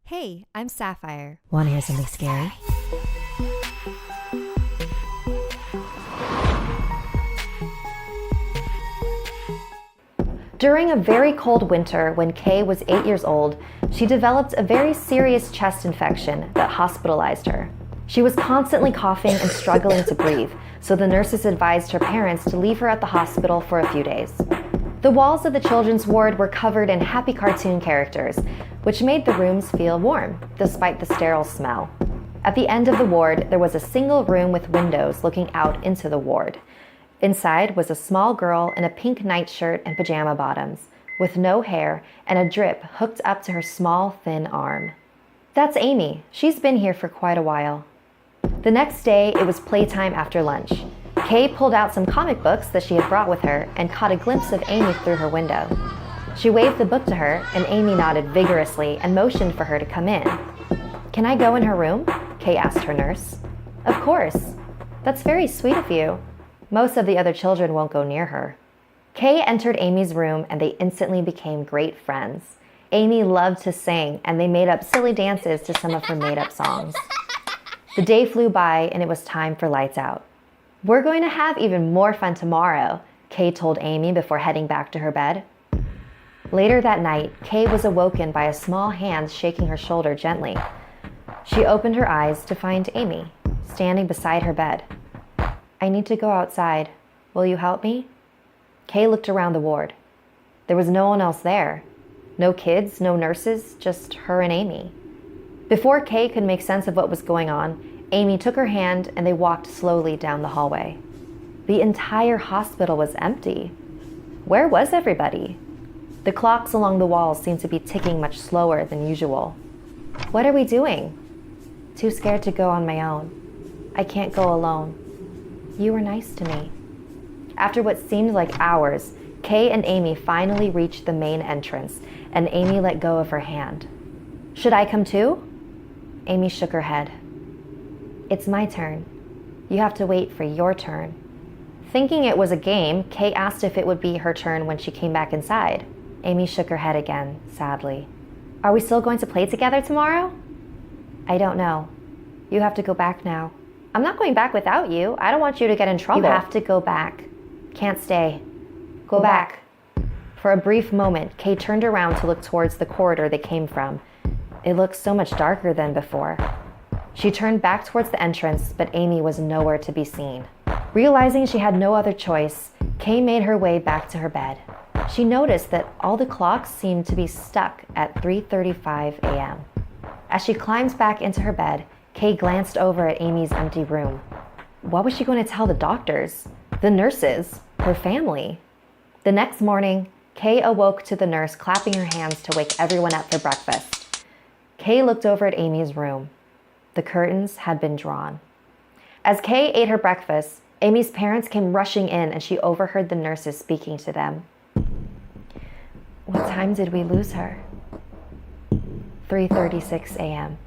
Hey, I'm Sapphire. Want to hear something scary? During a very cold winter when Kay was 8 years old, she developed a very serious chest infection that hospitalized her. She was constantly coughing and struggling to breathe, so the nurses advised her parents to leave her at the hospital for a few days. The walls of the children's ward were covered in happy cartoon characters, which made the rooms feel warm, despite the sterile smell. At the end of the ward, there was a single room with windows looking out into the ward. Inside was a small girl in a pink nightshirt and pajama bottoms, with no hair and a drip hooked up to her small, thin arm. That's Amy. She's been here for quite a while. The next day, it was playtime after lunch. Kay pulled out some comic books that she had brought with her and caught a glimpse of Amy through her window. She waved the book to her, and Amy nodded vigorously and motioned for her to come in. "Can I go in her room?" Kay asked her nurse. "Of course. That's very sweet of you. Most of the other children won't go near her." Kay entered Amy's room, and they instantly became great friends. Amy loved to sing, and they made up silly dances to some of her made-up songs. The day flew by, and it was time for lights out. "We're going to have even more fun tomorrow," Kay told Amy before heading back to her bed. Later that night, Kay was awoken by a small hand shaking her shoulder gently. She opened her eyes to find Amy, standing beside her bed. "I need to go outside. Will you help me?" Kay looked around the ward. There was no one else there. No kids, no nurses, just her and Amy. Before Kay could make sense of what was going on, Amy took her hand and they walked slowly down the hallway. The entire hospital was empty. Where was everybody? The clocks along the walls seemed to be ticking much slower than usual. "What are we doing?" "Too scared to go on my own. I can't go alone. You were nice to me." After what seemed like hours, Kay and Amy finally reached the main entrance, and Amy let go of her hand. "Should I come too?" Amy shook her head. "It's my turn. You have to wait for your turn." Thinking it was a game, Kay asked if it would be her turn when she came back inside. Amy shook her head again, sadly. "Are we still going to play together tomorrow?" "I don't know. You have to go back now." "I'm not going back without you. I don't want you to get in trouble." "You have to go back. Can't stay. Go back." For a brief moment, Kay turned around to look towards the corridor they came from. It looked so much darker than before. She turned back towards the entrance, but Amy was nowhere to be seen. Realizing she had no other choice, Kay made her way back to her bed. She noticed that all the clocks seemed to be stuck at 3:35 a.m. As she climbed back into her bed, Kay glanced over at Amy's empty room. What was she going to tell the doctors, the nurses, her family? The next morning, Kay awoke to the nurse clapping her hands to wake everyone up for breakfast. Kay looked over at Amy's room. The curtains had been drawn. As Kay ate her breakfast, Amy's parents came rushing in and she overheard the nurses speaking to them. "What time did we lose her?" 3:36 a.m.